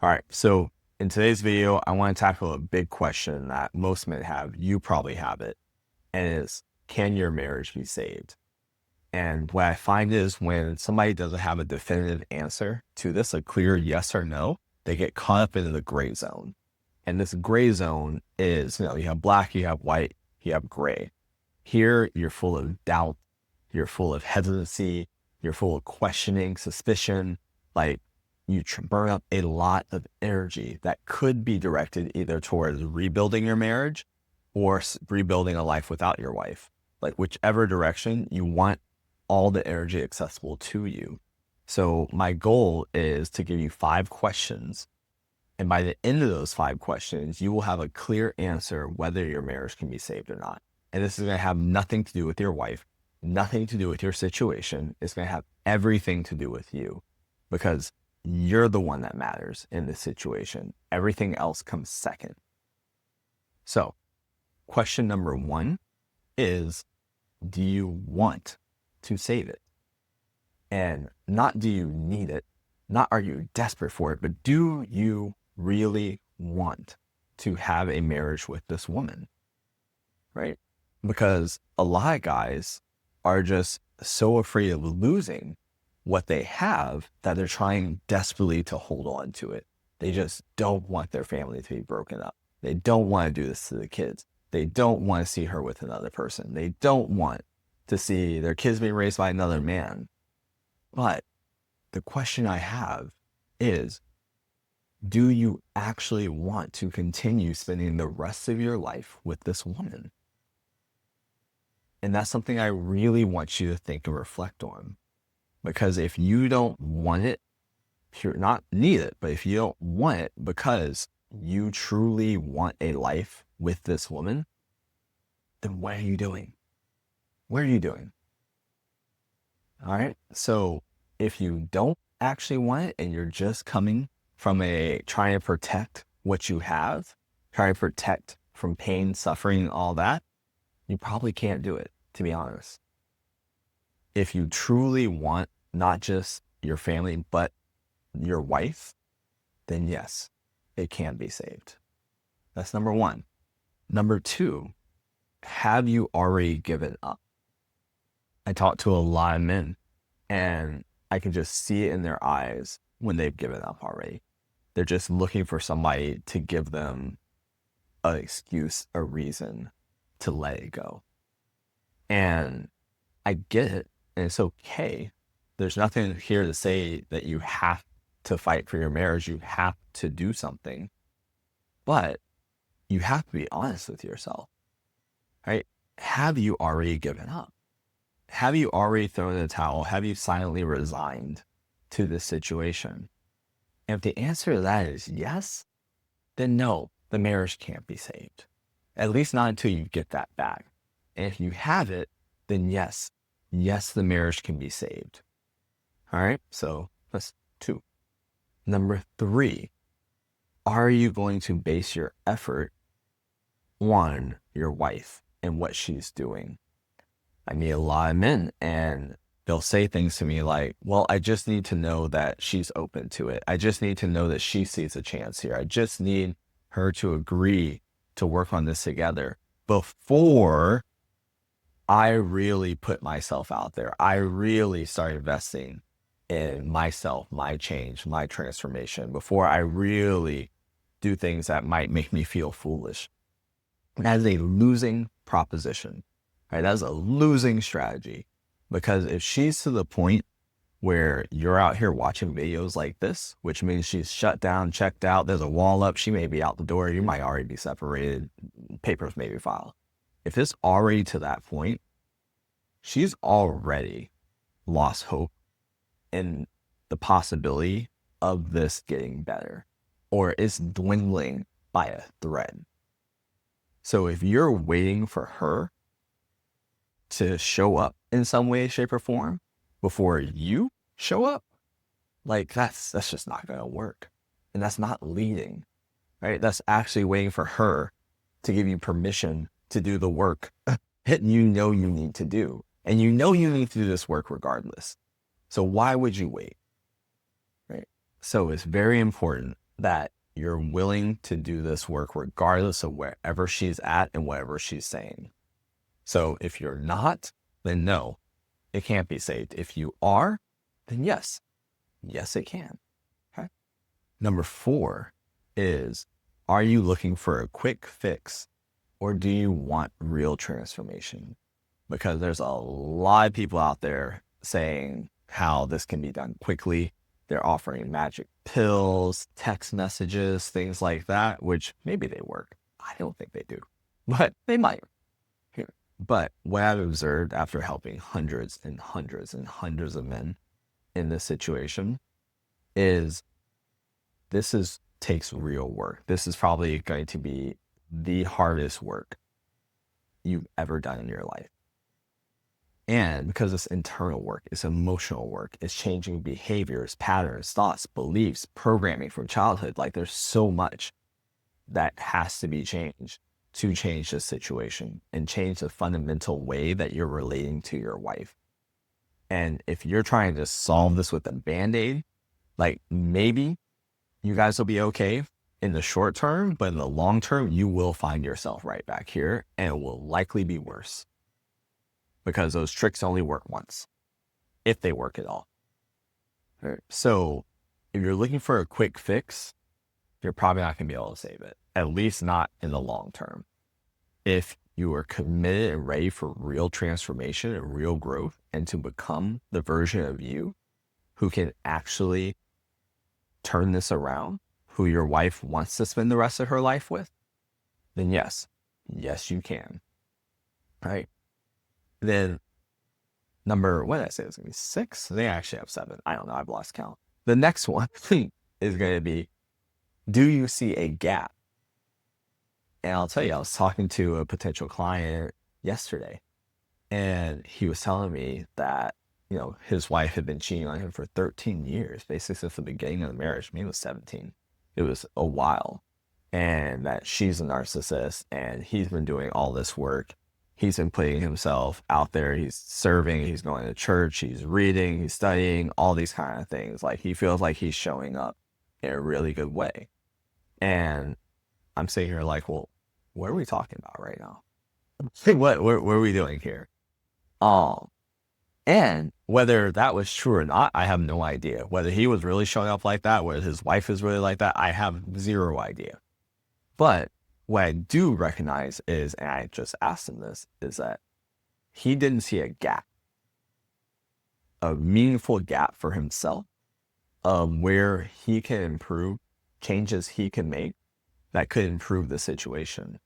All right. So in today's video, I want to tackle a big question that most men have. You probably have it. And it is, can your marriage be saved? And what I find is when somebody doesn't have a definitive answer to this, a clear yes or no, they get caught up into the gray zone. And this gray zone is, you have black, you have white, you have gray. Here, you're full of doubt, you're full of hesitancy, you're full of questioning, suspicion, like you burn up a lot of energy that could be directed either towards rebuilding your marriage or rebuilding a life without your wife. Like whichever direction you want all the energy accessible to you. So my goal is to give you 5 questions. And by the end of those 5 questions, you will have a clear answer whether your marriage can be saved or not. And this is going to have nothing to do with your wife, nothing to do with your situation. It's going to have everything to do with you because you're the one that matters in this situation. Everything else comes second. So question number 1 is, do you want to save it? And not do you need it, not are you desperate for it, but do you really want to have a marriage with this woman, right? Because a lot of guys are just so afraid of losing what they have that they're trying desperately to hold on to it. They just don't want their family to be broken up. They don't want to do this to the kids. They don't want to see her with another person. They don't want to see their kids being raised by another man. But the question I have is, do you actually want to continue spending the rest of your life with this woman? And that's something I really want you to think and reflect on. Because if you don't want it, if you're not need it, but if you don't want it because you truly want a life with this woman, then what are you doing? What are you doing? All right. So if you don't actually want it and you're just coming from trying to protect what you have, trying to protect from pain, suffering, all that, you probably can't do it, to be honest. If you truly want not just your family, but your wife, then yes, it can be saved. That's number 1. Number 2, have you already given up? I talk to a lot of men and I can just see it in their eyes when they've given up already. They're just looking for somebody to give them an excuse, a reason to let it go. And I get it, and it's okay. There's nothing here to say that you have to fight for your marriage. You have to do something, but you have to be honest with yourself, right? Have you already given up? Have you already thrown in the towel? Have you silently resigned to this situation? And if the answer to that is yes, then no, the marriage can't be saved. At least not until you get that back. And if you have it, then yes, the marriage can be saved. All right, so that's 2. Number 3, are you going to base your effort on your wife and what she's doing? I meet a lot of men and they'll say things to me like, well, I just need to know that she's open to it. I just need to know that she sees a chance here. I just need her to agree to work on this together before I really put myself out there. I really start investing in myself, my change, my transformation, before I really do things that might make me feel foolish. That is a losing proposition. Right? That's a losing strategy, because if she's to the point where you're out here watching videos like this, which means she's shut down, checked out, there's a wall up, she may be out the door, you might already be separated, papers may be filed. If it's already to that point, she's already lost hope in the possibility of this getting better, or it's dwindling by a thread. So if you're waiting for her to show up in some way, shape, or form before you show up, like that's just not going to work. And that's not leading, right? That's actually waiting for her to give you permission to do the work that you know you need to do. And you know you need to do this work regardless. So why would you wait, right? So it's very important that you're willing to do this work regardless of wherever she's at and whatever she's saying. So if you're not, then no, it can't be saved. If you are, then yes, it can. Okay. Number 4 is, are you looking for a quick fix or do you want real transformation? Because there's a lot of people out there saying how this can be done quickly. They're offering magic pills, text messages, things like that, which maybe they work. I don't think they do, but they might. But what I've observed after helping hundreds and hundreds and hundreds of men in this situation is takes real work. This is probably going to be the hardest work you've ever done in your life. And because it's internal work, it's emotional work, it's changing behaviors, patterns, thoughts, beliefs, programming from childhood. Like there's so much that has to be changed to change the situation and change the fundamental way that you're relating to your wife. And if you're trying to solve this with a band-aid, like maybe you guys will be okay in the short term, but in the long term, you will find yourself right back here and it will likely be worse because those tricks only work once, if they work at all. Right. So if you're looking for a quick fix, you're probably not going to be able to save it, at least not in the long term. If you are committed and ready for real transformation and real growth and to become the version of you who can actually turn this around, who your wife wants to spend the rest of her life with, then yes, you can. Right? Then what did I say? It's going to be 6? They actually have 7. I don't know. I've lost count. The next one is going to be, do you see a gap? And I'll tell you, I was talking to a potential client yesterday, and he was telling me that, his wife had been cheating on him for 13 years, basically since the beginning of the marriage. Maybe it was 17. It was a while. And that she's a narcissist, and he's been doing all this work. He's been putting himself out there. He's serving, he's going to church, he's reading, he's studying, all these kind of things. Like he feels like he's showing up in a really good way. And I'm sitting here like, well, what are we talking about right now? What are we doing here? And whether that was true or not, I have no idea. Whether he was really showing up like that, whether his wife is really like that, I have zero idea. But what I do recognize is, and I just asked him this, is that he didn't see a gap, a meaningful gap for himself, where he can improve, changes he can make that could improve the situation.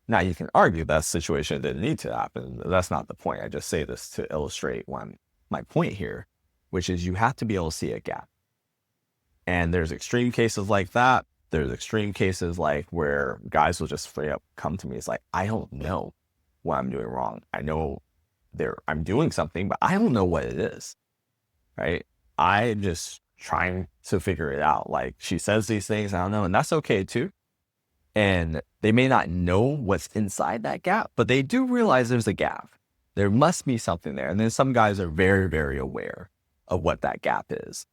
Now, you can argue that situation didn't need to happen. That's not the point. I just say this to illustrate my point here, which is you have to be able to see a gap. And there's extreme cases like that. There's extreme cases like where guys will just straight up come to me. It's like, I don't know what I'm doing wrong. I know I'm doing something, but I don't know what it is, right? I'm just trying to figure it out. Like she says these things, I don't know, and that's okay too. And they may not know what's inside that gap, but they do realize there's a gap. There must be something there. And then some guys are very, very aware of what that gap is.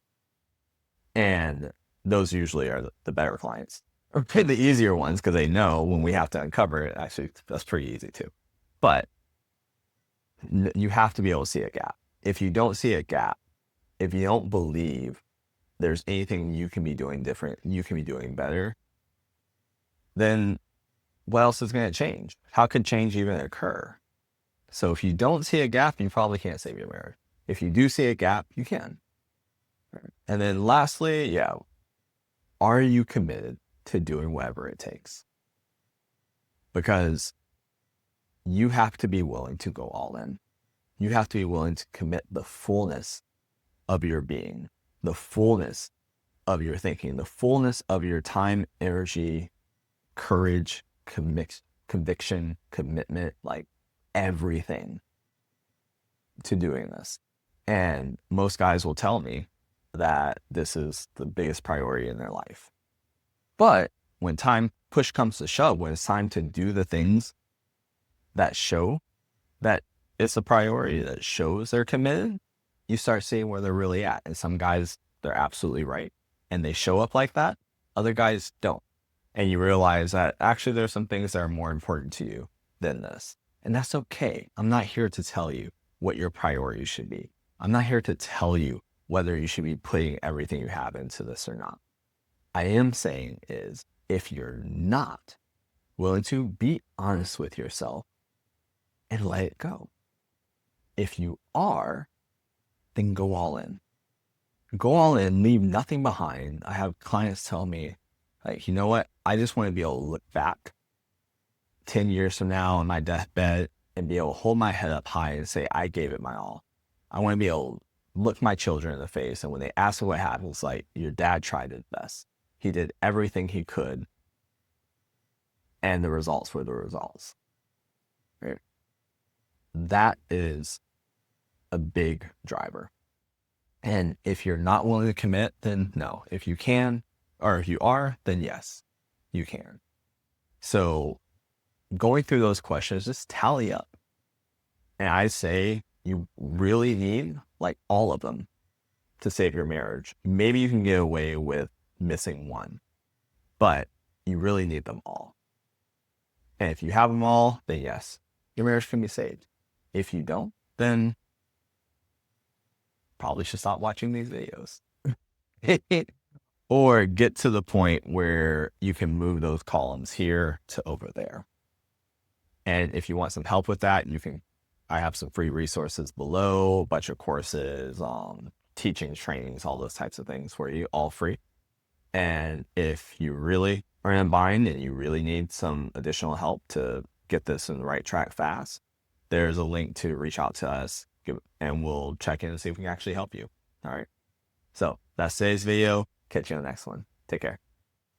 And those usually are the better clients, or the easier ones, because they know when we have to uncover it. Actually, that's pretty easy too. But you have to be able to see a gap. If you don't see a gap, if you don't believe there's anything you can be doing different, you can be doing better, then what else is going to change? How could change even occur? So if you don't see a gap, you probably can't save your marriage. If you do see a gap, you can. And then lastly, are you committed to doing whatever it takes? Because you have to be willing to go all in. You have to be willing to commit the fullness of your being, the fullness of your thinking, the fullness of your time, energy, courage, conviction, commitment, like everything to doing this. And most guys will tell me that this is the biggest priority in their life. But when push comes to shove, when it's time to do the things that show that it's a priority, that shows they're committed, you start seeing where they're really at. And some guys, they're absolutely right. And they show up like that. Other guys don't. And you realize that actually there's some things that are more important to you than this. And that's okay. I'm not here to tell you what your priorities should be. I'm not here to tell you whether you should be putting everything you have into this or not. I am saying is if you're not willing to be honest with yourself and let it go. If you are, then go all in. Go all in, leave nothing behind. I have clients tell me, like, you know what? I just want to be able to look back 10 years from now on my deathbed and be able to hold my head up high and say, I gave it my all. I want to be able to look my children in the face. And when they ask me what happened, it's like, your dad tried his best. He did everything he could. And the results were the results. Right? That is a big driver. And if you're not willing to commit, then no. If you can, or if you are, then yes, you can. So going through those questions, just tally up. And I say you really need like all of them to save your marriage. Maybe you can get away with missing one, but you really need them all. And if you have them all, then yes, your marriage can be saved. If you don't, then probably should stop watching these videos. Or get to the point where you can move those columns here to over there. And if you want some help with that, I have some free resources below, a bunch of courses, teachings, trainings, all those types of things for you, all free. And if you really are in a bind and you really need some additional help to get this in the right track fast, there's a link to reach out to us and we'll check in and see if we can actually help you. All right. So that's today's video. Catch you on the next one. Take care.